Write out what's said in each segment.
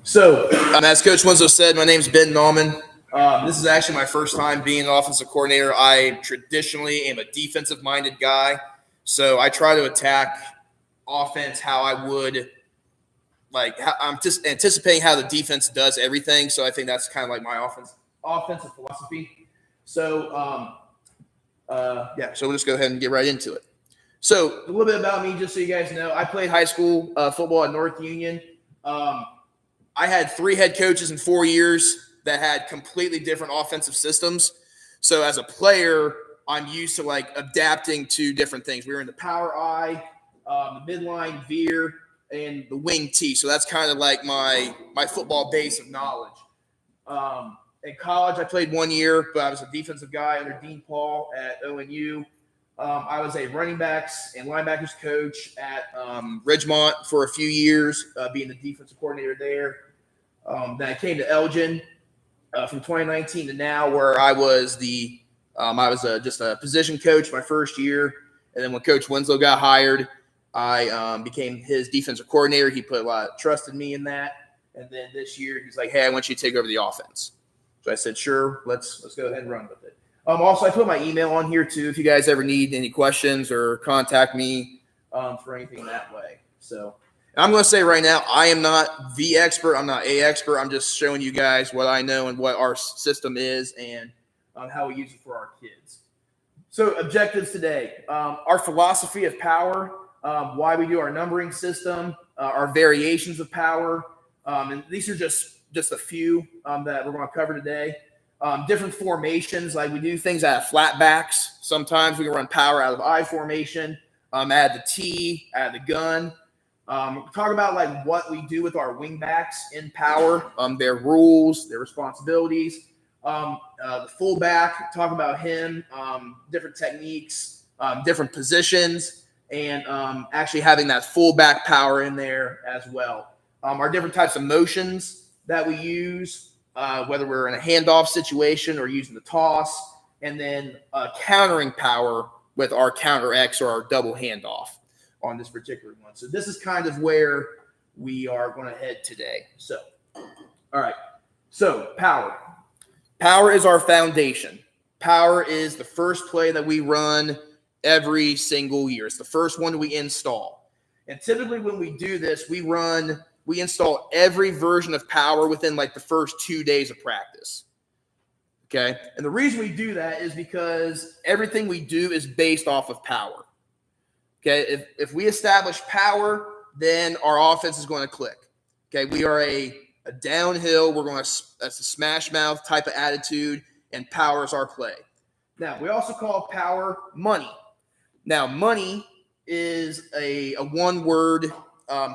So, as Coach Winslow said, my name's Ben Nauman. This is actually my first time being an offensive coordinator. I traditionally am a defensive-minded guy, so I try to attack offense how I would I'm just anticipating how the defense does everything. So I think that's kind of like my offensive philosophy. So, so we'll just go ahead and get right into it. So a little bit about me, just so you guys know. I played high school football at North Union. I had 3 head coaches in 4 years that had completely different offensive systems. So as a player, I'm used to adapting to different things. We were in the power I, the midline veer, and the wing T. So that's kind of like my football base of knowledge. In college, I played 1 year, but I was a defensive guy under Dean Paul at ONU. I was a running backs and linebackers coach at Ridgemont for a few years, being the defensive coordinator there. Then I came to Elgin from 2019 to now, where I was just a position coach my first year. And then when Coach Winslow got hired, I became his defensive coordinator. He put a lot of trust in me in that. And then this year, he's like, "Hey, I want you to take over the offense." So I said, "Sure, let's go ahead and run with it." Also, I put my email on here too if you guys ever need any questions or contact me for anything that way. So I'm going to say right now, I am not the expert. I'm not a expert. I'm just showing you guys what I know and what our system is and how we use it for our kids. So objectives today, our philosophy of power, why we do our numbering system, our variations of power, and these are just a few that we're going to cover today. Different formations, like we do things out of flat backs. Sometimes we can run power out of I formation, add the T, add the gun. Talk about what we do with our wing backs in power, their rules, their responsibilities. The fullback, talk about him, different techniques, different positions, and actually having that fullback power in there as well. Our different types of motions that we use, whether we're in a handoff situation or using the toss, and then countering power with our counter X or our double handoff on this particular one. So this is kind of where we are going to head today. So, all right. So power. Power is our foundation. Power is the first play that we run every single year. It's the first one we install. And typically when we do this, we install every version of power within the first 2 days of practice. Okay. And the reason we do that is because everything we do is based off of power. Okay. If we establish power, then our offense is going to click. Okay. We are a downhill. That's a smash mouth type of attitude, and power is our play. Now, we also call power money. Now, money is a one-word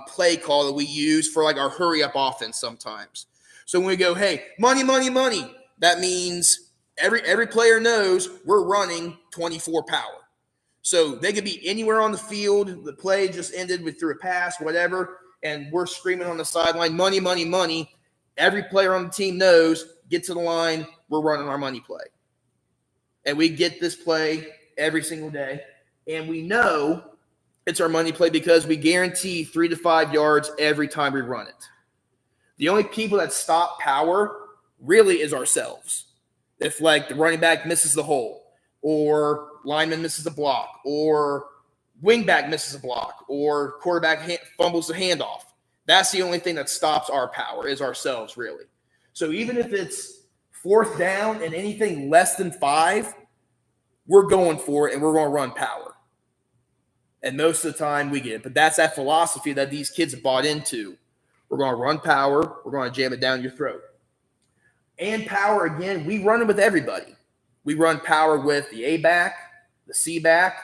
play call that we use for our hurry up offense sometimes. So when we go, "Hey, money, money, money," that means every player knows we're running 24 power. So they could be anywhere on the field. The play just ended, we threw a pass, whatever, and we're screaming on the sideline, "Money, money, money." Every player on the team knows, get to the line, we're running our money play. And we get this play every single day. And we know it's our money play because we guarantee 3 to 5 yards every time we run it. The only people that stop power really is ourselves. If the running back misses the hole, or lineman misses the block, or wingback misses a block, or quarterback fumbles the handoff, that's the only thing that stops our power is ourselves, really. So even if it's 4th down and anything less than 5, we're going for it and we're going to run power. And most of the time we get it. But that's that philosophy that these kids have bought into. We're going to run power. We're going to jam it down your throat. And power, again, we run it with everybody. We run power with the A-back, the C-back.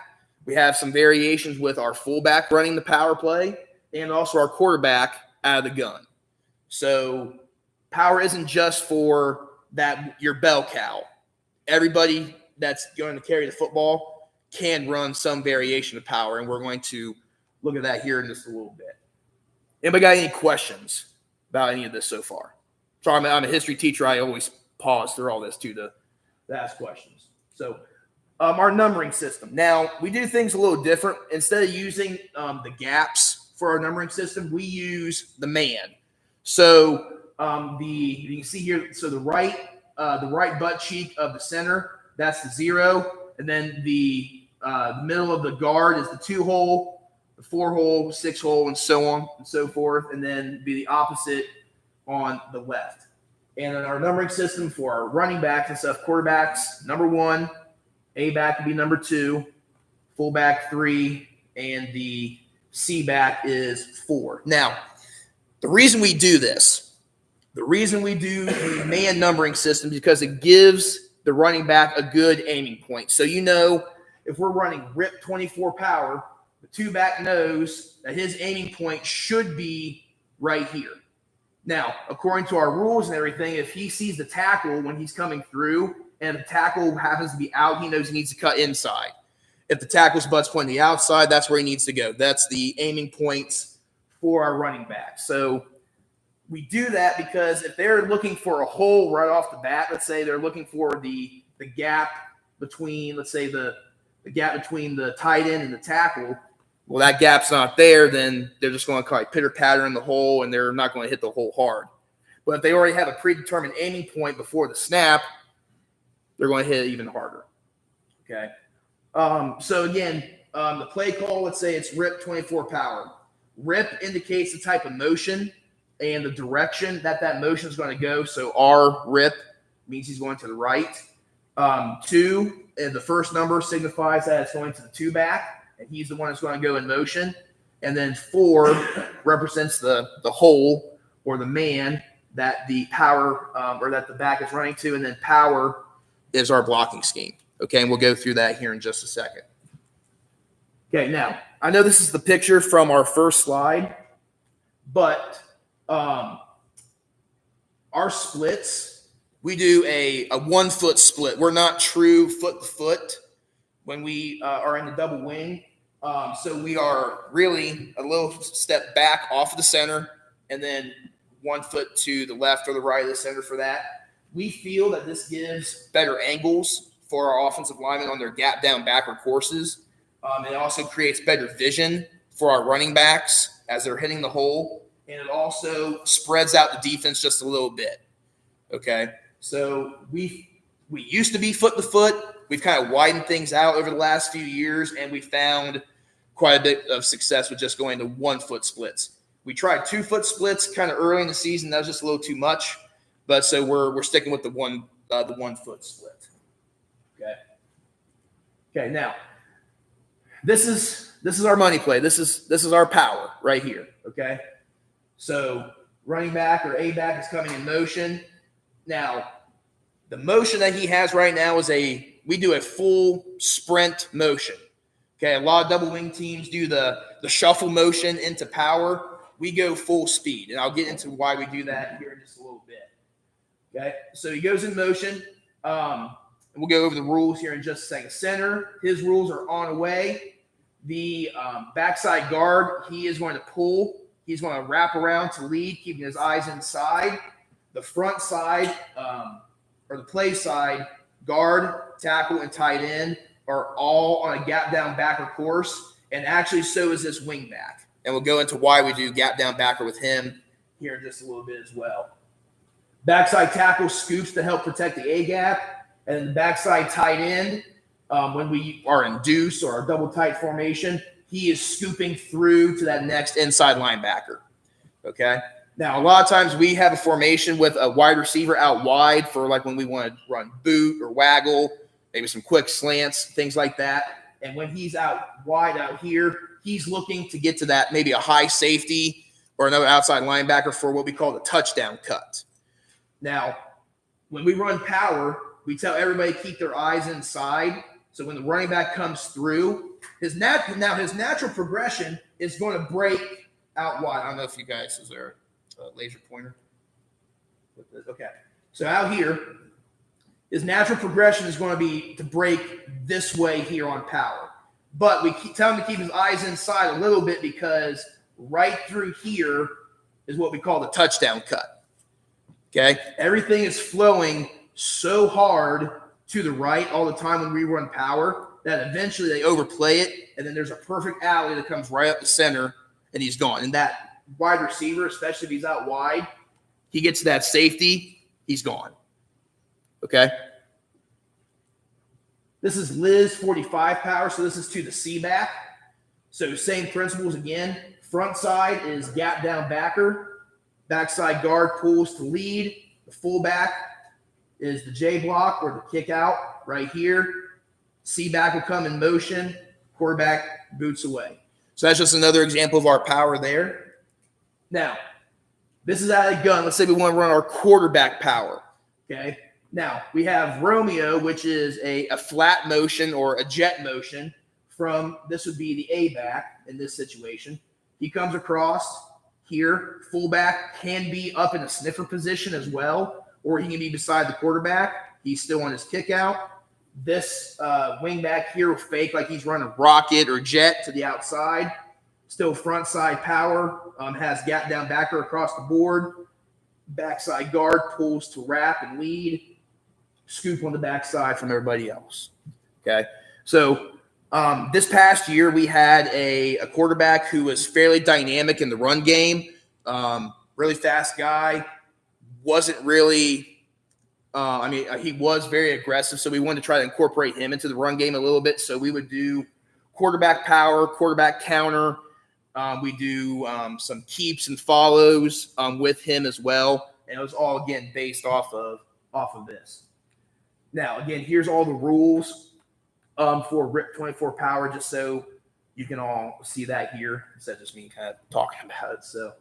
We have some variations with our fullback running the power play and also our quarterback out of the gun. So power isn't just for your bell cow. Everybody that's going to carry the football can run some variation of power, and we're going to look at that here in just a little bit. Anybody got any questions about any of this so far? Sorry, I'm a history teacher. I always pause through all this too to ask questions. So our numbering system. Now, we do things a little different. Instead of using the gaps for our numbering system, we use the man. So You can see here, so the right butt cheek of the center, that's the 0. And then the middle of the guard is the 2-hole, the 4-hole, 6-hole, and so on and so forth. And then be the opposite on the left. And then our numbering system for our running backs and stuff, quarterbacks, number 1, A-back would be number 2, fullback 3, and the C-back is 4. Now, the reason we do this, the reason we do the man numbering system is because it gives the running back a good aiming point. So if we're running rip 24 power, the 2-back knows that his aiming point should be right here. Now, according to our rules and everything, if he sees the tackle when he's coming through and the tackle happens to be out, he knows he needs to cut inside. If the tackle's butt's pointing the outside, that's where he needs to go. That's the aiming points for our running back. So we do that because if they're looking for a hole right off the bat, let's say they're looking for the gap between, let's say the gap between the tight end and the tackle, well, that gap's not there, then they're just going to kind of pitter-patter in the hole, and they're not going to hit the hole hard. But if they already have a predetermined aiming point before the snap, they're going to hit it even harder. Okay. So again, the play call, let's say it's rip 24 power. Rip indicates the type of motion and the direction that motion is going to go. So R, rip, means he's going to the right. 2, and the first number signifies that it's going to the 2-back, and he's the one that's going to go in motion. And then 4 represents the hole or the man that the power or that the back is running to, and then power is our blocking scheme. Okay, and we'll go through that here in just a second. Okay, now, I know this is the picture from our first slide, but our splits, we do a 1-foot split. We're not true foot-to-foot when we are in the double wing. So we are really a little step back off of the center and then 1 foot to the left or the right of the center for that. We feel that this gives better angles for our offensive linemen on their gap down backward courses. It also creates better vision for our running backs as they're hitting the hole. And it also spreads out the defense just a little bit. Okay. So we used to be foot to foot. We've kind of widened things out over the last few years, and we found quite a bit of success with just going to 1-foot splits. We tried 2-foot splits kind of early in the season. That was just a little too much, but so we're sticking with the 1-foot split. Okay. Okay. Now, this is our money play. This is our power right here. Okay. So running back or A-back is coming in motion. Now, the motion that he has right now is we do a full sprint motion. Okay, a lot of double wing teams do the shuffle motion into power. We go full speed, and I'll get into why we do that here in just a little bit. Okay, so he goes in motion. And we'll go over the rules here in just a second. Center, his rules are on away. The backside guard, he is going to pull. He's going to wrap around to lead, keeping his eyes inside. The front side or the play side, guard, tackle, and tight end are all on a gap down backer course, and actually so is this wing back. And we'll go into why we do gap down backer with him here in just a little bit as well. Backside tackle scoops to help protect the A gap, and then the backside tight end, when we are in deuce or our double tight formation, he is scooping through to that next inside linebacker. Okay. Now, a lot of times we have a formation with a wide receiver out wide for like when we want to run boot or waggle, maybe some quick slants, things like that. And when he's out wide out here, he's looking to get to that maybe a high safety or another outside linebacker for what we call the touchdown cut. Now, when we run power, we tell everybody to keep their eyes inside. So when the running back comes through, his natural progression is going to break out wide. I don't know if you guys, is there a laser pointer? Okay. So out here, his natural progression is going to be to break this way here on power. But we tell him to keep his eyes inside a little bit because right through here is what we call the touchdown cut. Okay? Everything is flowing so hard to the right all the time when we run power that eventually they overplay it, and then there's a perfect alley that comes right up the center, and he's gone. And that wide receiver, especially if he's out wide, he gets to that safety, he's gone. Okay? This is Liz 45 power, so this is to the C-back. So same principles again. Front side is gap down backer. Backside guard pulls to lead. The fullback is the J block or the kick out right here. C-back will come in motion. Quarterback boots away. So that's just another example of our power there. Now, this is out of the gun. Let's say we want to run our quarterback power. Okay. Now, we have Romeo, which is a flat motion or a jet motion from, this would be the A-back in this situation. He comes across here. Fullback can be up in a sniffer position as well, or he can be beside the quarterback. He's still on his kick out. This wingback here will fake like he's running rocket or jet to the outside. Still front side power, has gap down backer across the board. Backside guard pulls to wrap and lead. Scoop on the backside from everybody else. Okay, so this past year we had a quarterback who was fairly dynamic in the run game. Really fast guy. Wasn't really he was very aggressive, so we wanted to try to incorporate him into the run game a little bit. So we would do quarterback power, quarterback counter. We do some keeps and follows with him as well. And it was all, again, based off of this. Now, again, here's all the rules for RIP 24 power, just so you can all see that here instead of just me kind of talking about it. So,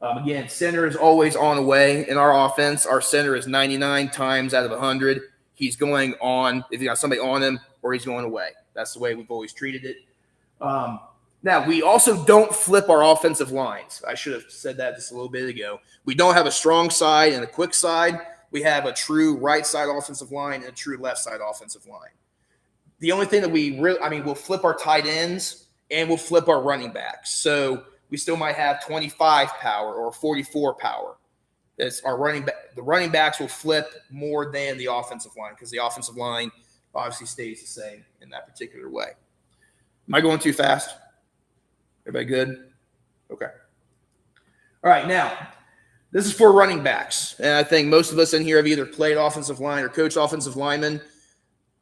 again, center is always on away in our offense. Our center is 99 times out of 100. He's going on if you got somebody on him, or he's going away. That's the way we've always treated it. Now, we also don't flip our offensive lines. I should have said that just a little bit ago. We don't have a strong side and a quick side. We have a true right side offensive line and a true left side offensive line. The only thing that we'll flip our tight ends and we'll flip our running backs. So we still might have 25 power or 44 power. It's our the running backs will flip more than the offensive line because the offensive line obviously stays the same in that particular way. Am I going too fast? Everybody good? Okay. All right, now, this is for running backs. And I think most of us in here have either played offensive line or coached offensive linemen.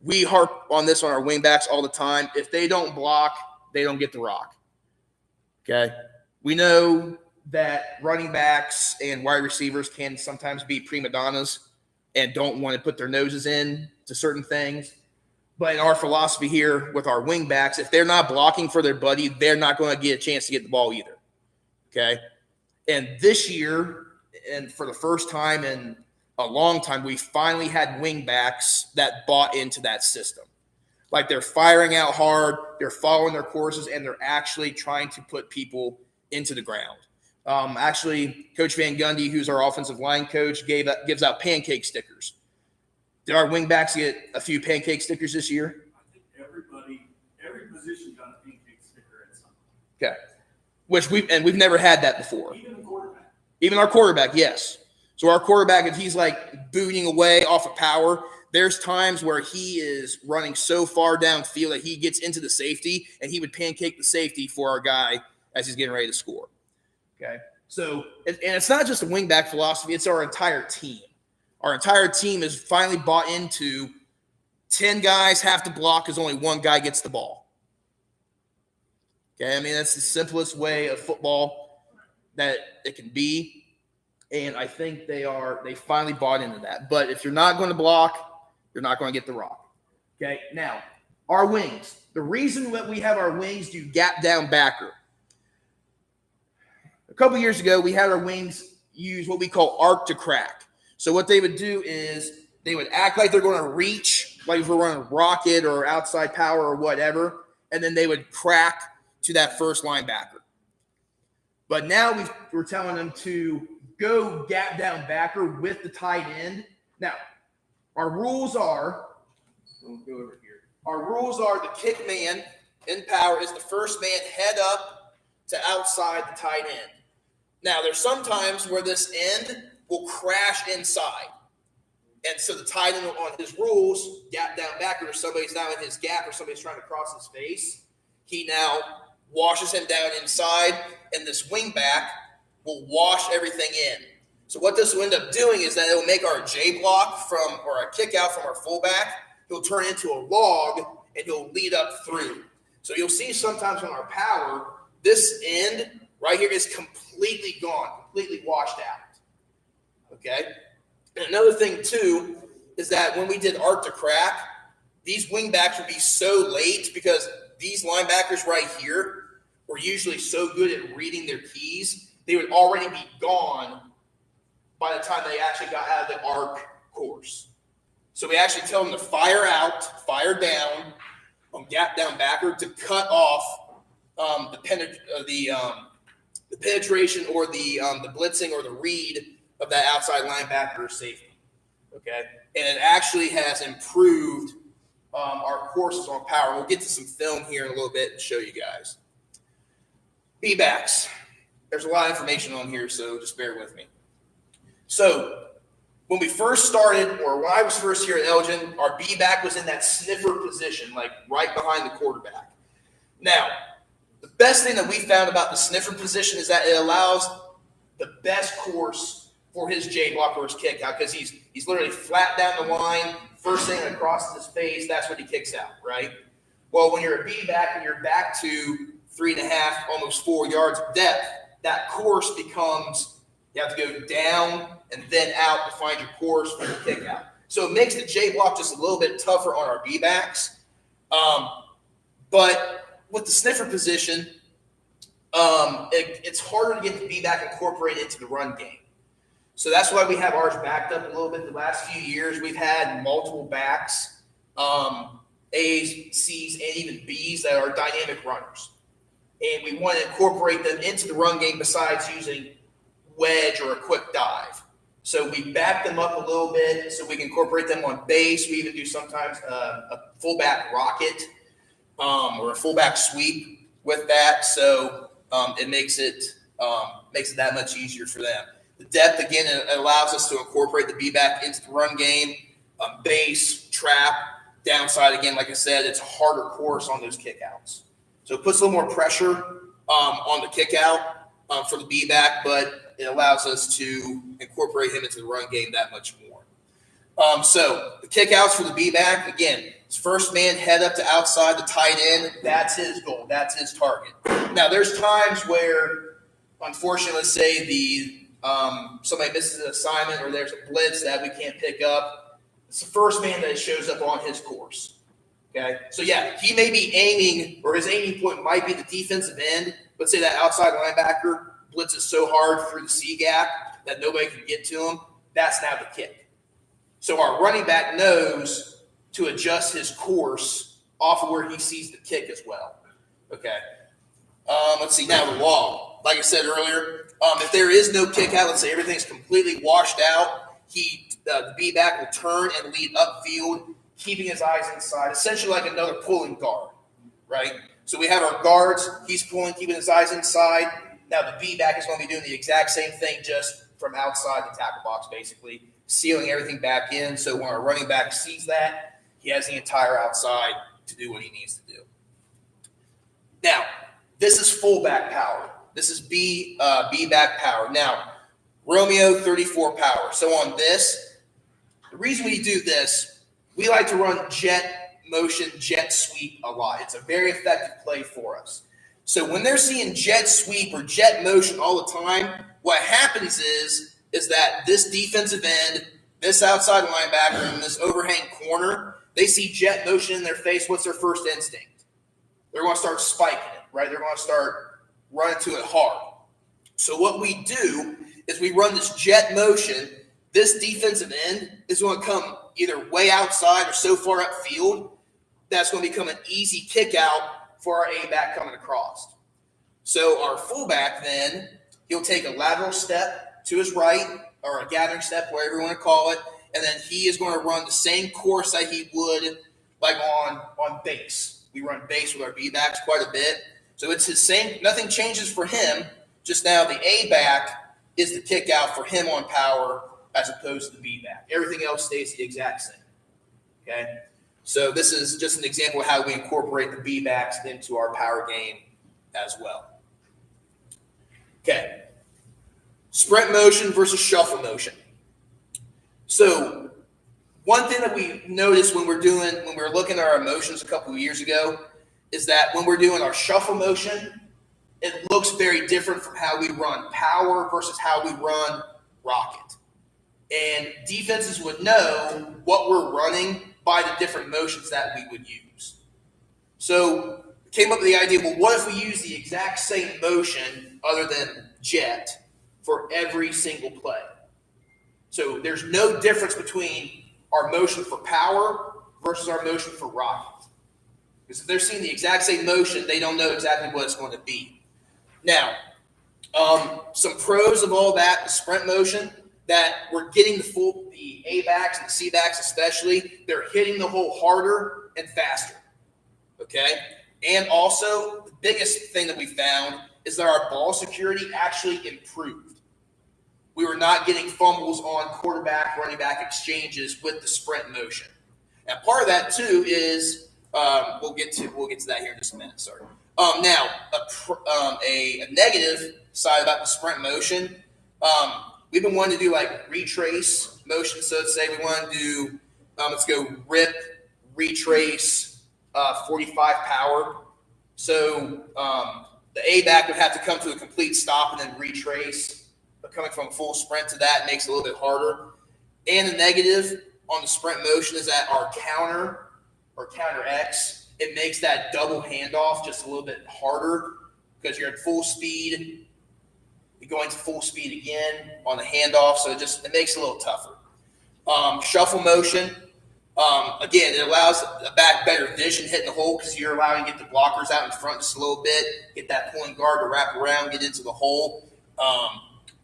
We harp on this on our wing backs all the time. If they don't block, they don't get the rock. Okay? We know that running backs and wide receivers can sometimes be prima donnas and don't want to put their noses in to certain things. But in our philosophy here with our wing backs, if they're not blocking for their buddy, they're not going to get a chance to get the ball either. Okay? And this year, and for the first time in a long time, we finally had wing backs that bought into that system. Like they're firing out hard, they're following their courses, and they're actually trying to put people into the ground. Actually, Coach Van Gundy, who's our offensive line coach, gives out pancake stickers. Did our wing backs get a few pancake stickers this year? I think every position got a pancake sticker at some point. Okay. Which we've never had that before. Even the quarterback. Even our quarterback, yes. So our quarterback, if he's like booting away off of power, there's times where he is running so far downfield that he gets into the safety, and he would pancake the safety for our guy as he's getting ready to score. Okay. So, and it's not just a wingback philosophy, it's our entire team. Our entire team is finally bought into 10 guys have to block because only one guy gets the ball. Okay, I mean, that's the simplest way of football that it can be. And I think they finally bought into that. But if you're not going to block, you're not going to get the rock. Okay, now, our wings. The reason that we have our wings do gap down backer. A couple years ago, we had our wings use what we call arc to crack. So what they would do is they would act like they're going to reach, like if we're running rocket or outside power or whatever, and then they would crack to that first linebacker. But now we're telling them to go gap down backer with the tight end. Now, our rules are, we'll go over here. Our rules are the kick man in power is the first man head up to outside the tight end. Now, there's some times where this end will crash inside. And so the tight end on his rules, gap down backer, if somebody's now in his gap or somebody's trying to cross his face, he now washes him down inside, and this wing back will wash everything in. So what this will end up doing is that it will make our J block or a kick out from our fullback. He'll turn into a log and he'll lead up through. So you'll see sometimes on our power, this end right here is completely gone, completely washed out. Okay. And another thing too is that when we did art to crack, these wing backs would be so late because these linebackers right here were usually so good at reading their keys, they would already be gone by the time they actually got out of the arc course. So we actually tell them to fire out, fire down, gap down backward to cut off the penetration or the blitzing or the read of that outside linebacker or safety. Okay, and it actually has improved our courses on power. We'll get to some film here in a little bit and show you guys. B-backs. There's a lot of information on here, so just bear with me. So when we first started, or when I was first here at Elgin, our B-back was in that sniffer position, like right behind the quarterback. Now, the best thing that we found about the sniffer position is that it allows the best course for his J block or his kick out, because he's literally flat down the line, first thing that crosses his face, that's when he kicks out, right? Well, when you're a B-back and you're back to 3.5, almost 4 yards of depth, that course becomes, you have to go down and then out to find your course for the kick out. So it makes the J block just a little bit tougher on our B-backs. But with the sniffer position, it's harder to get the B-back incorporated into the run game. So that's why we have ours backed up a little bit. The last few years, we've had multiple backs, A's, C's, and even B's that are dynamic runners. And we want to incorporate them into the run game besides using wedge or a quick dive. So we back them up a little bit so we can incorporate them on base. We even do sometimes a fullback rocket or a fullback sweep with that. So it makes it that much easier for them. The depth, again, it allows us to incorporate the B-back into the run game, base, trap, downside. Again, like I said, it's a harder course on those kickouts. So it puts a little more pressure on the kickout for the B-back, but it allows us to incorporate him into the run game that much more. So the kickouts for the B-back, again, it's first man head up to outside the tight end. That's his goal. That's his target. Now, there's times where, unfortunately, let's say somebody misses an assignment or there's a blitz that we can't pick up. It's the first man that shows up on his course. Okay, so yeah, he may be aiming, or his aiming point might be the defensive end. Let's say that outside linebacker blitzes so hard through the C gap that nobody can get to him. That's now the kick. So our running back knows to adjust his course off of where he sees the kick as well. Okay, let's see now the log. Like I said earlier, if there is no kick out, let's say everything's completely washed out, the B-back will turn and lead upfield, keeping his eyes inside, essentially like another pulling guard, right? So we have our guards, he's pulling, keeping his eyes inside. Now the B-back is going to be doing the exact same thing, just from outside the tackle box, basically, sealing everything back in. So when our running back sees that, he has the entire outside to do what he needs to do. Now, this is fullback power. This is B-back power. Now, Romeo 34 power. So on this, the reason we do this, we like to run jet motion, jet sweep a lot. It's a very effective play for us. So when they're seeing jet sweep or jet motion all the time, what happens is that this defensive end, this outside linebacker, and this overhang corner, they see jet motion in their face. What's their first instinct? They're going to start spiking it, right? They're going to start running to it hard. So what we do is we run this jet motion. This defensive end is going to come either way outside or so far upfield that's going to become an easy kick out for our A-back coming across. So our fullback then, he'll take a lateral step to his right, or a gathering step, whatever you want to call it, and then he is going to run the same course that he would like on base. We run base with our B-backs quite a bit. So it's his same, nothing changes for him, just now the A-back is the kick out for him on power as opposed to the B-back. Everything else stays the exact same. Okay? So this is just an example of how we incorporate the B-backs into our power game as well. Okay. Sprint motion versus shuffle motion. So one thing that we noticed when we were looking at our motions a couple of years ago is that when we're doing our shuffle motion, it looks very different from how we run power versus how we run rocket. And defenses would know what we're running by the different motions that we would use. So we came up with the idea, well, what if we use the exact same motion other than jet for every single play? So there's no difference between our motion for power versus our motion for rocket. Because if they're seeing the exact same motion, they don't know exactly what it's going to be. Now, some pros of all that, the sprint motion, that we're getting the A backs and the C backs especially, they're hitting the hole harder and faster. Okay? And also, the biggest thing that we found is that our ball security actually improved. We were not getting fumbles on quarterback, running back exchanges with the sprint motion. And part of that too is we'll get to that here in just a minute. Sorry. Now a negative side about the sprint motion. We've been wanting to do like retrace motion. So let's say we want to do let's go rip, retrace, 45 power. So the A back would have to come to a complete stop and then retrace. But coming from full sprint to that makes it a little bit harder. And the negative on the sprint motion is that our counter or counter X, it makes that double handoff just a little bit harder because you're at full speed. You're going to full speed again on the handoff, so it makes it a little tougher. Shuffle motion, again, it allows the back better vision hitting the hole because you're allowing to get the blockers out in front just a little bit, get that pulling guard to wrap around, get into the hole.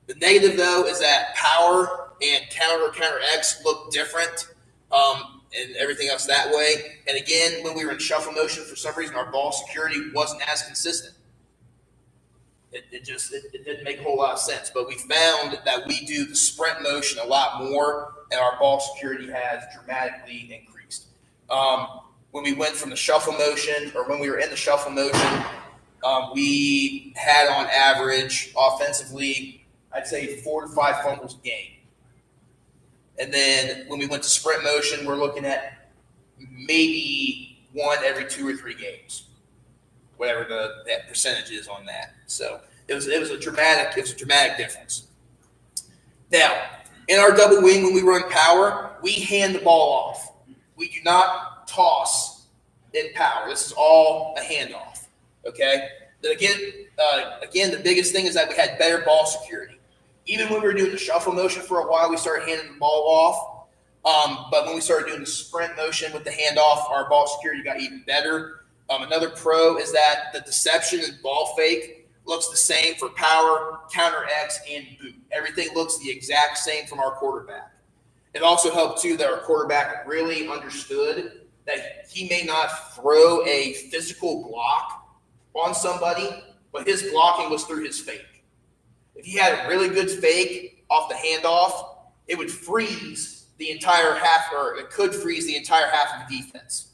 The negative, though, is that power and counter X look different and everything else that way. And again, when we were in shuffle motion, for some reason, our ball security wasn't as consistent. It didn't make a whole lot of sense. But we found that we do the sprint motion a lot more, and our ball security has dramatically increased. When we went from the shuffle motion, or when we were in the shuffle motion, we had on average offensively, I'd say 4 to 5 fumbles a game. And then when we went to sprint motion, we're looking at maybe 1 every 2 or 3 games, whatever that percentage is on that. So it was a dramatic difference. Now, in our double wing, when we run power, we hand the ball off. We do not toss in power. This is all a handoff. Okay. Then again, the biggest thing is that we had better ball security. Even when we were doing the shuffle motion for a while, we started handing the ball off. But when we started doing the sprint motion with the handoff, our ball security got even better. Another pro is that the deception and ball fake looks the same for power, counter X, and boot. Everything looks the exact same from our quarterback. It also helped, too, that our quarterback really understood that he may not throw a physical block on somebody, but his blocking was through his fake. If he had a really good fake off the handoff, it would freeze the entire half, or it could freeze the entire half of the defense.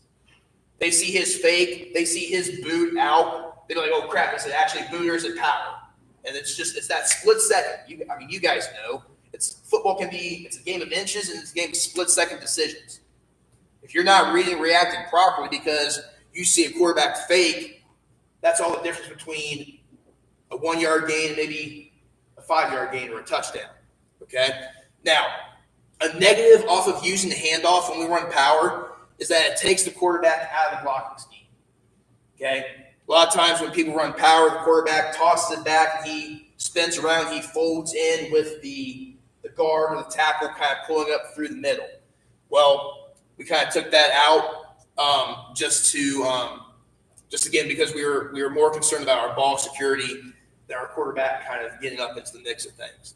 They see his fake, they see his boot out, they're like, oh crap, is it actually boot or is it power? And it's that split second. You guys know, football it's a game of inches and it's a game of split second decisions. If you're not reading and reacting properly because you see a quarterback fake, that's all the difference between a 1 yard gain and maybe a 5 yard gain or a touchdown. Okay. Now, a negative off of using the handoff when we run power is that it takes the quarterback out of the blocking scheme. Okay. A lot of times when people run power, the quarterback tosses it back, he spins around, he folds in with the guard or the tackle kind of pulling up through the middle. Well, we kind of took that out just again because we were more concerned about our ball security than our quarterback kind of getting up into the mix of things.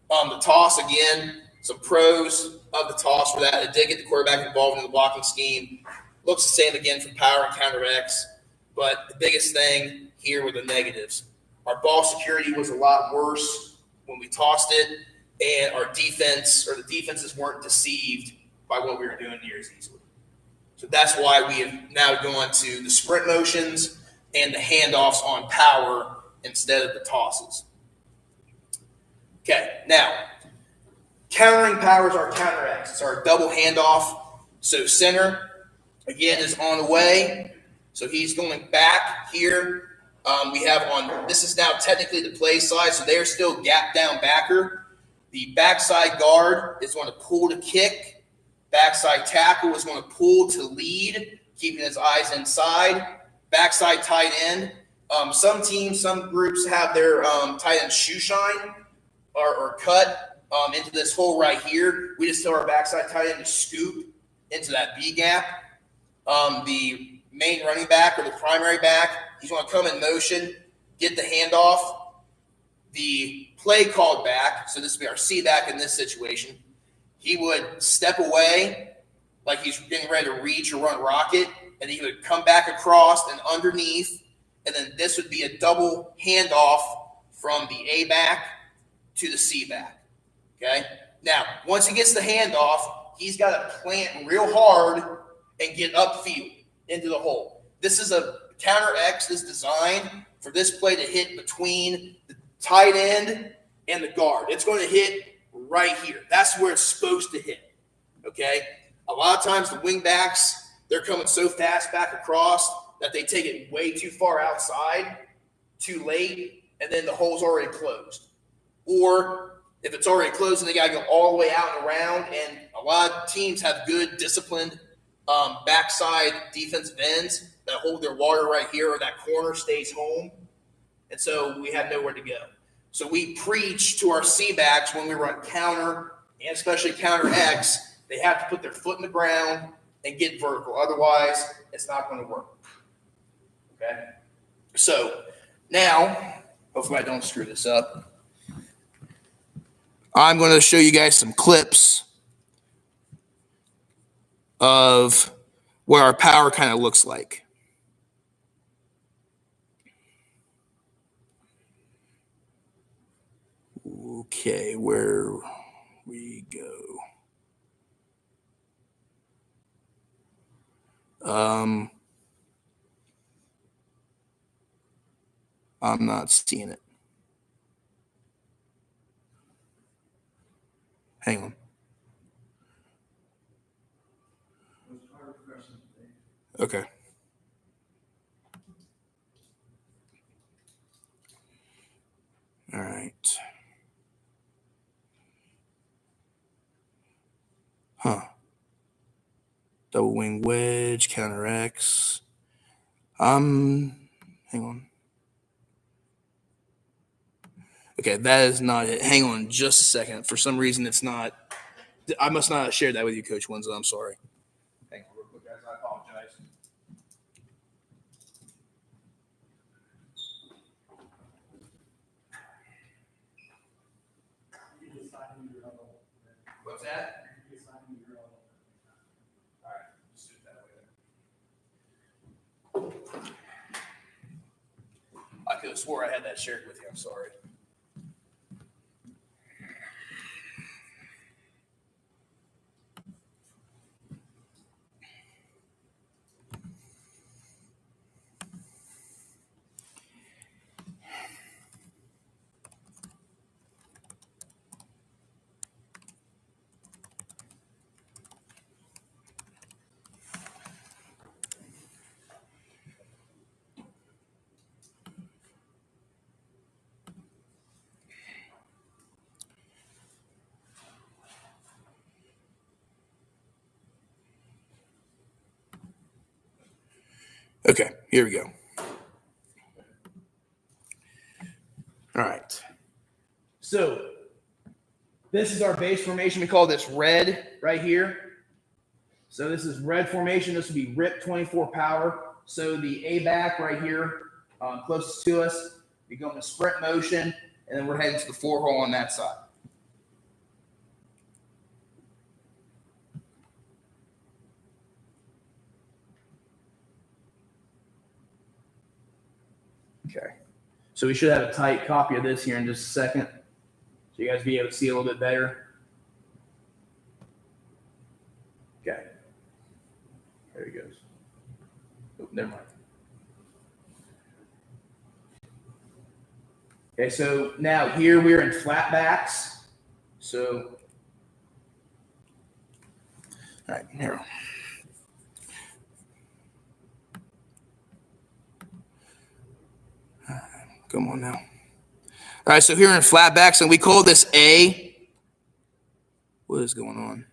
The toss, again, some pros of the toss for that. It did get the quarterback involved in the blocking scheme. Looks the same again from power and counter X. But the biggest thing here were the negatives. Our ball security was a lot worse when we tossed it, and our defense or the defenses weren't deceived by what we were doing near as easily. So that's why we have now gone to the sprint motions and the handoffs on power instead of the tosses. Okay, now, countering powers our counter X. It's our double handoff. So center, again, is on the way. So he's going back here. We have on, this is now technically the play side, so they're still gap down backer. The backside guard is going to pull to kick. Backside tackle is going to pull to lead, keeping his eyes inside. Backside tight end. Some teams, some groups have their tight end shoe shine or cut into this hole right here. We just tell our backside tight end to scoop into that B gap. The main running back or the primary back, he's going to come in motion, get the handoff. The play called back, so this would be our C back in this situation. He would step away like he's getting ready to reach or run rocket, and he would come back across and underneath, and then this would be a double handoff from the A back to the C back. Okay? Now, once he gets the handoff, he's got to plant real hard and get upfield into the hole. This is a counter X is designed for this play to hit between the tight end and the guard. It's going to hit right here. That's where it's supposed to hit. Okay? A lot of times the wing backs, they're coming so fast back across that they take it way too far outside, too late, and then the hole's already closed. Or if it's already closed and they got to go all the way out and around, and a lot of teams have good, disciplined backside defensive ends that hold their water right here, or that corner stays home. And so we have nowhere to go. So we preach to our C-backs when we run counter, and especially counter X, they have to put their foot in the ground and get vertical. Otherwise, it's not going to work. Okay? So now, hopefully I don't screw this up, I'm going to show you guys some clips of what our power kind of looks like. Okay, where we go. I'm not seeing it. Hang on. Okay. All right. Double wing wedge, counter X. Hang on. Okay, that is not it. Hang on just a second. For some reason, it's not. I must not have shared that with you, Coach Winslow. I'm sorry. Hang on real quick, guys. I apologize. What's that? All right, let's do it that way then. I could have swore I had that shared with you. I'm sorry. Okay, here we go. All right. So this is our base formation. We call this red right here. So this is red formation. This would be RIP 24 power. So the A back right here, closest to us, we go in a sprint motion, and then we're heading to the 4 hole on that side. Okay. So we should have a tight copy of this here in just a second, so you guys be able to see a little bit better. Okay. There he goes. Oh, never mind. Okay, so now here we're in flat backs. So, all right, here. Come on now. All right, so here in flat backs, and we call this A. What is going on?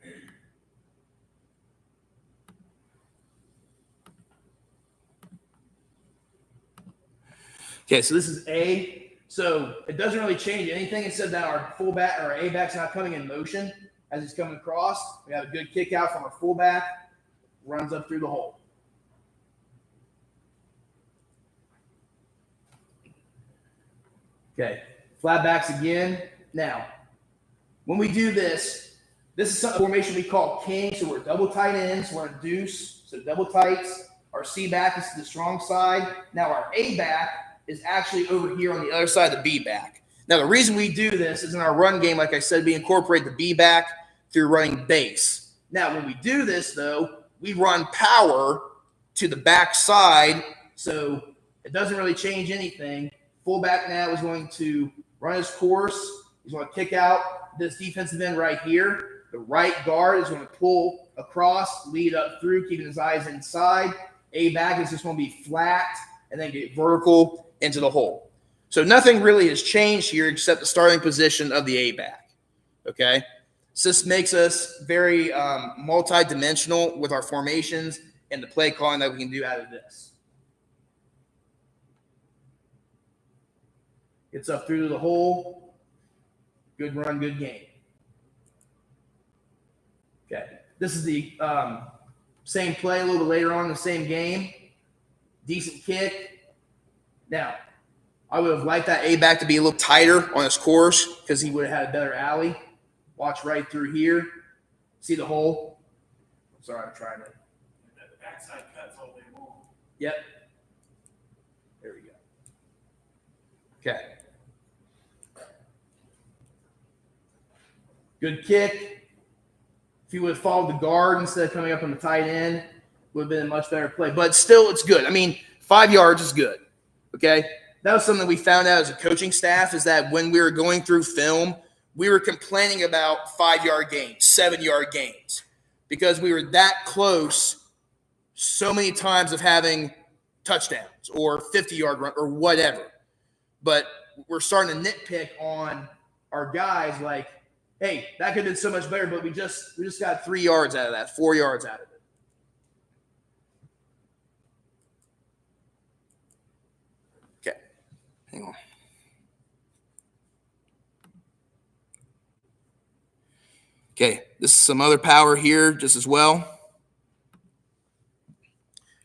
Okay, so this is A. So it doesn't really change anything except that our fullback or A back's not coming in motion as he's coming across. We have a good kick out from our fullback, runs up through the hole. Okay, flat backs again. Now, when we do this, this is a formation we call king. So we're double tight ends. We're in deuce, so double tights. Our C back is to the strong side. Now our A back is actually over here on the other side of the B back. Now, the reason we do this is in our run game, like I said, we incorporate the B back through running base. Now, when we do this, though, we run power to the back side, so it doesn't really change anything. Fullback now is going to run his course. He's going to kick out this defensive end right here. The right guard is going to pull across, lead up through, keeping his eyes inside. A back is just going to be flat and then get vertical into the hole. So nothing really has changed here except the starting position of the A back. Okay, so this makes us very multi-dimensional with our formations and the play calling that we can do out of this. Gets up through the hole. Good run, good game. Okay, this is the same play a little bit later on in the same game. Decent kick. Now, I would have liked that A back to be a little tighter on his course because he would have had a better alley. Watch right through here. See the hole? Sorry, I'm trying to. The backside cuts all day long. Yep. There we go. Okay. Good kick. If he would have followed the guard instead of coming up on the tight end, would have been a much better play. But still, it's good. I mean, 5 yards is good. Okay? That was something we found out as a coaching staff is that when we were going through film, we were complaining about 5-yard gains, 7-yard gains, because we were that close so many times of having touchdowns or 50-yard run or whatever. But we're starting to nitpick on our guys like, hey, that could have been so much better, but we just got 3 yards out of that, 4 yards out of it. Okay, hang on. Okay, this is some other power here just as well.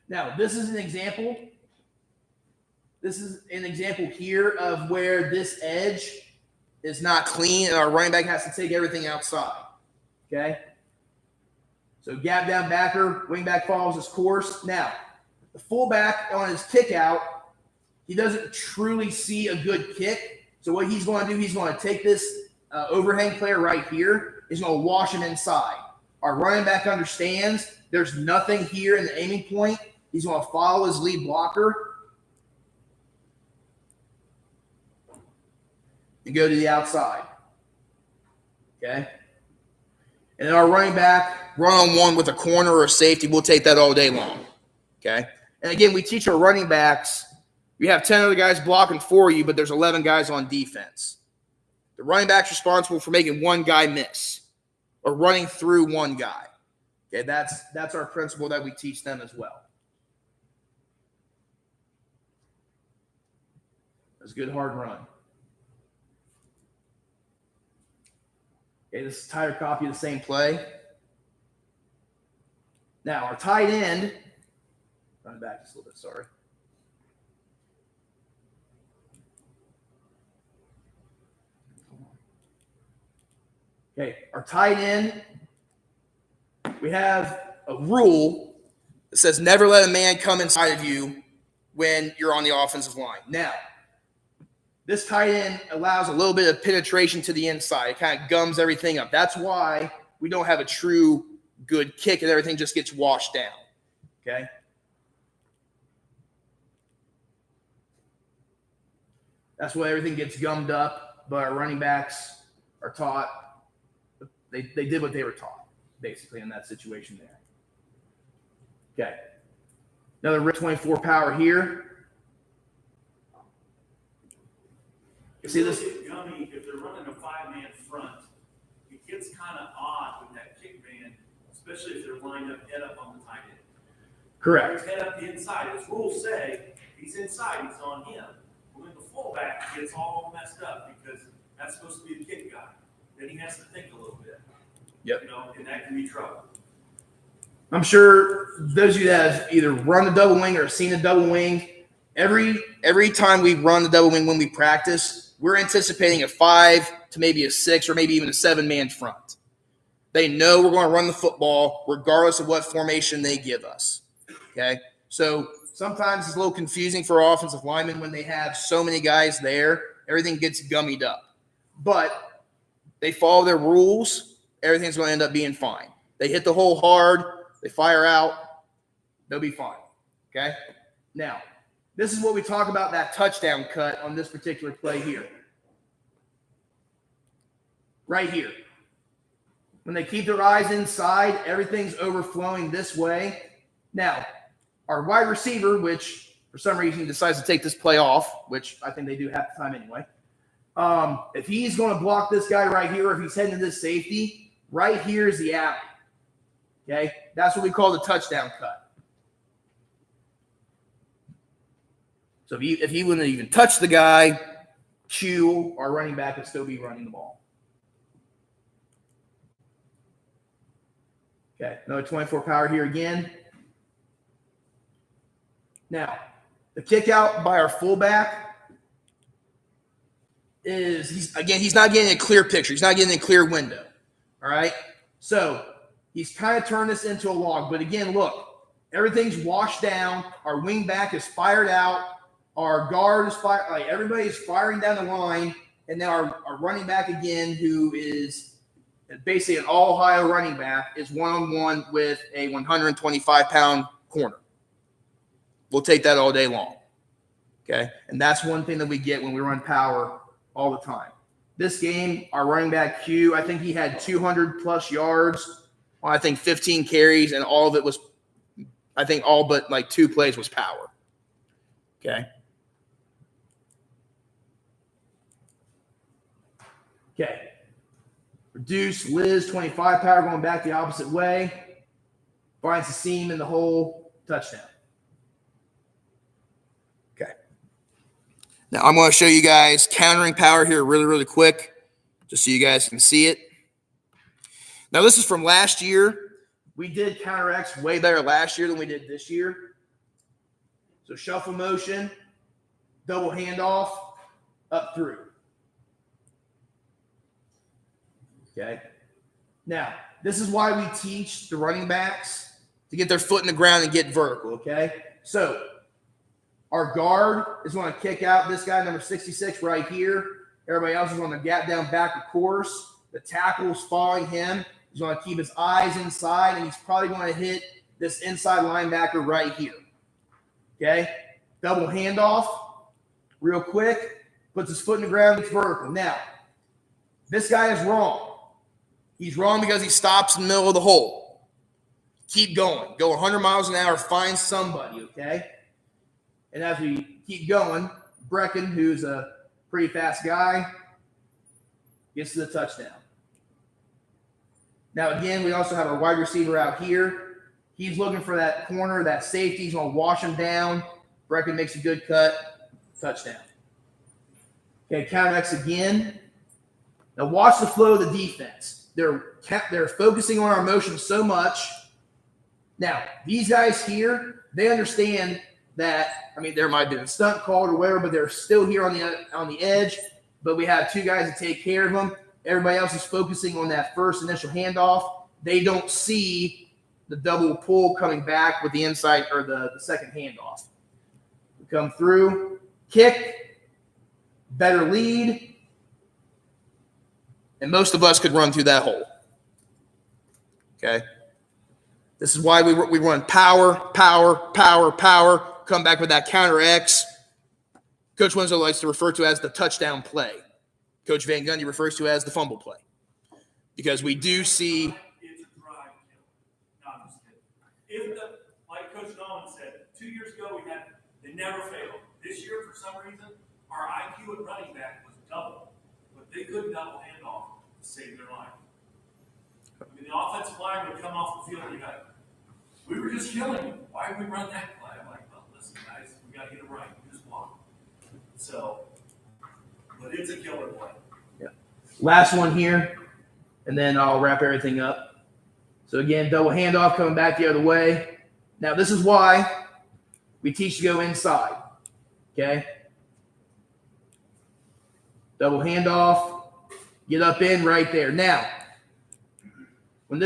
Now, this is an example. This is an example here of where this edge is not clean and our running back has to take everything outside. Okay? So gap down backer, wing back follows his course. Now, the fullback on his kick out, he doesn't truly see a good kick. So what he's going to do, he's going to take this overhang player right here. He's going to wash him inside. Our running back understands there's nothing here in the aiming point. He's going to follow his lead blocker and go to the outside. Okay? And then our running back, run-on-one with a corner or a safety, we'll take that all day long. Okay? And again, we teach our running backs, you have 10 other guys blocking for you, but there's 11 guys on defense. The running back's responsible for making one guy miss or running through one guy. Okay, that's our principle that we teach them as well. That's a good hard run. Okay, this is a tighter copy of the same play. Now, our tight end, run back just a little bit, sorry. Okay, our tight end, we have a rule that says never let a man come inside of you when you're on the offensive line. Now, this tight end allows a little bit of penetration to the inside. It kind of gums everything up. That's why we don't have a true good kick and everything just gets washed down. Okay? That's why everything gets gummed up, but our running backs are taught. They did what they were taught, basically, in that situation there. Okay. Another rip 24 power here. See this? Gummy, if they're running a 5-man front, it gets kind of odd with that kick man, especially if they're lined up head up on the tight end. Correct. Head up the inside. As rules say, he's inside, he's on him. But when the fullback gets all messed up because that's supposed to be the kick guy, then he has to think a little bit. Yep. You know, and that can be trouble. I'm sure those of you that have either run the double wing or seen a double wing, every time we run the double wing when we practice, we're anticipating a 5 to maybe a 6 or maybe even a 7-man front. They know we're going to run the football regardless of what formation they give us. Okay? So sometimes it's a little confusing for offensive linemen when they have so many guys there. Everything gets gummied up. But they follow their rules. Everything's going to end up being fine. They hit the hole hard. They fire out. They'll be fine. Okay? Now, this is what we talk about, that touchdown cut on this particular play here. Right here. When they keep their eyes inside, everything's overflowing this way. Now, our wide receiver, which for some reason decides to take this play off, which I think they do half the time anyway, if he's going to block this guy right here, or if he's heading to this safety, right here is the alley. Okay? That's what we call the touchdown cut. So if he wouldn't even touch the guy, Q, our running back, would still be running the ball. Okay, another 24 power here again. Now, the kick out by our fullback is, he's not getting a clear picture. He's not getting a clear window. All right? So he's kind of turned this into a log. But again, look, everything's washed down. Our wing back is fired out. Our guard is fired. Like, everybody is firing down the line. And now our running back again, who is basically an all-Ohio running back, is one-on-one with a 125-pound corner. We'll take that all day long. Okay? And that's one thing that we get when we run power all the time. This game, our running back Q, I think he had 200-plus yards on, I think, 15 carries, and all of it was, I think all but like 2 plays was power. Okay? Okay. Reduce Liz, 25 power, going back the opposite way. Finds the seam in the hole. Touchdown. Okay. Now I'm going to show you guys countering power here really, really quick, just so you guys can see it. Now this is from last year. We did counter X way better last year than we did this year. So shuffle motion, double handoff, up through. Okay. Now, this is why we teach the running backs to get their foot in the ground and get vertical, okay? So, our guard is going to kick out this guy, number 66, right here. Everybody else is going to gap down back, of course. The tackle is following him. He's going to keep his eyes inside, and he's probably going to hit this inside linebacker right here. Okay? Double handoff, real quick. Puts his foot in the ground, gets vertical. Now, this guy is wrong. He's wrong because he stops in the middle of the hole. Keep going. Go 100 miles an hour. Find somebody, okay? And as we keep going, Brecken, who's a pretty fast guy, gets to the touchdown. Now, again, we also have our wide receiver out here. He's looking for that corner, that safety. He's going to wash him down. Brecken makes a good cut. Touchdown. Okay, counter X again. Now, watch the flow of the defense. They're focusing on our motion so much. Now, these guys here, they understand that, I mean, there might be a stunt called or whatever, but they're still here on the edge. But we have 2 guys to take care of them. Everybody else is focusing on that first initial handoff. They don't see the double pull coming back with the inside or the second handoff. We come through, kick, better lead. And most of us could run through that hole. Okay? This is why we run power, power, power, power. Come back with that counter X. Coach Winslow likes to refer to as the touchdown play. Coach Van Gundy refers to as the fumble play. Because we do see – It's a drive kill. No, I'm just kidding. Like Coach Nauman said, 2 years ago they never failed. This year, for some reason, our IQ at running back was double. But they couldn't double handoff to save their life. I mean, the offensive line would come off the field and be like, we were just killing him. Why did we run that play? I'm like, well, listen, guys, we got to get it right. We just block. So, but it's a killer play. Yeah. Last one here, and then I'll wrap everything up. So, again, double handoff coming back the other way. Now, this is why we teach to go inside. Okay? Double handoff, get up in right there. Now, when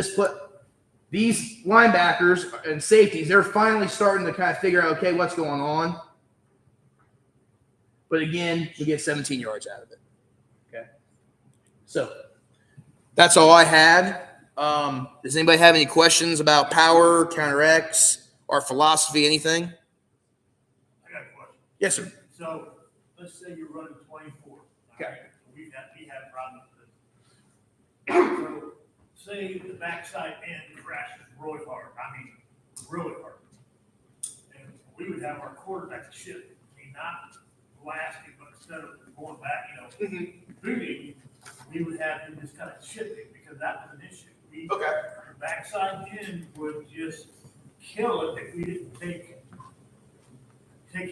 these linebackers and safeties, they're finally starting to kind of figure out, okay, what's going on. But again, we get 17 yards out of it. Okay. So that's all I had. Does anybody have any questions about power, counter X, our philosophy, anything? I got a question. Yes, sir. So let's say you're running 24. Okay. Right? We have problems with this. So say the backside end crashes really hard. I mean, really hard. And we would have our quarterback chip. I mean, not blasting, but instead of going back, booting, we would have him just kind of chipping because that was an issue. Okay. The backside end would just kill it if we didn't take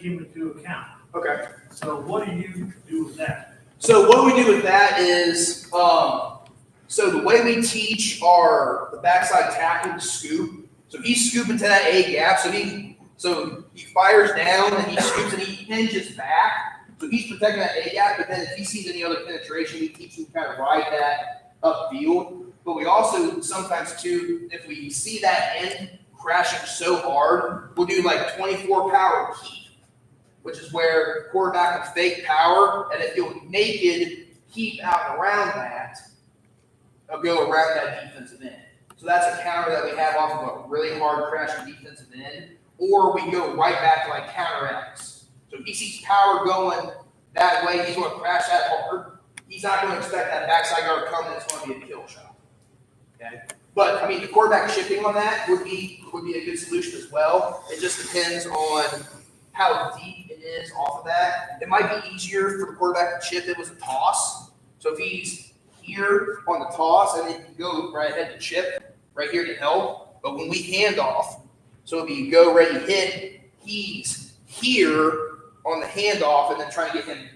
him into account. Okay. So what do you do with that? So what we do with that is, so the way we teach the backside tackle to scoop. So he's scooping to that A gap. So he fires down and he scoops and he hinges back. So he's protecting that A gap. But then if he sees any other penetration, we teach him to kind of ride that upfield. But we also sometimes too, if we see that end crashing so hard, we'll do like 24 power keep, which is where quarterback will fake power, and if you'll naked keep out and around that, they'll go around that defensive end. So that's a counter that we have off of a really hard crashing defensive end, or we go right back to like counter X. So if he sees power going that way, he's going to crash that hard. He's not going to expect that backside guard to come, and it's going to be a kill shot. Okay, but I mean the quarterback shipping on that would be a good solution as well. It just depends on how deep it is off of that. It might be easier for the quarterback to chip. It was a toss. So if he's here on the toss and then you go right ahead to chip right here to help. But when we hand off, so if you go ready to hit, he's here on the handoff and then trying to get him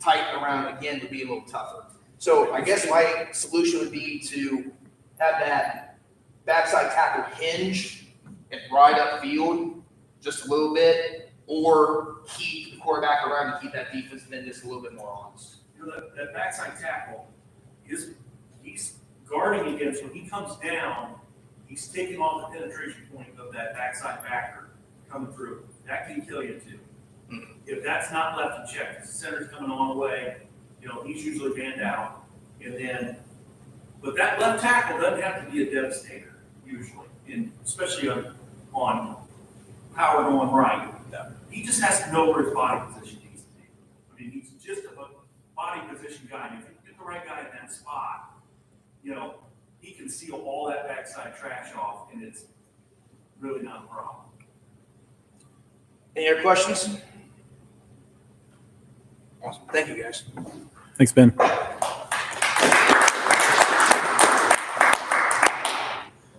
tight around again to be a little tougher. So I guess my solution would be to have that backside tackle hinge and ride upfield just a little bit, or keep the quarterback around to keep that defense and then just a little bit more honest. You know, that backside tackle, he's guarding against, when he comes down, he's taking off the penetration point of that backside backer coming through. That can kill you too. Mm-hmm. If that's not left in check, because the center's coming a long way, he's usually banned out. And then, but that left tackle doesn't have to be a devastator, usually, especially on power going right. He just has to know where his body position needs to be. I mean, he's just a body position guy. And if you get the right guy in that spot, he can seal all that backside trash off, and it's really not a problem. Any other questions? Awesome. Thank you, guys. Thanks, Ben.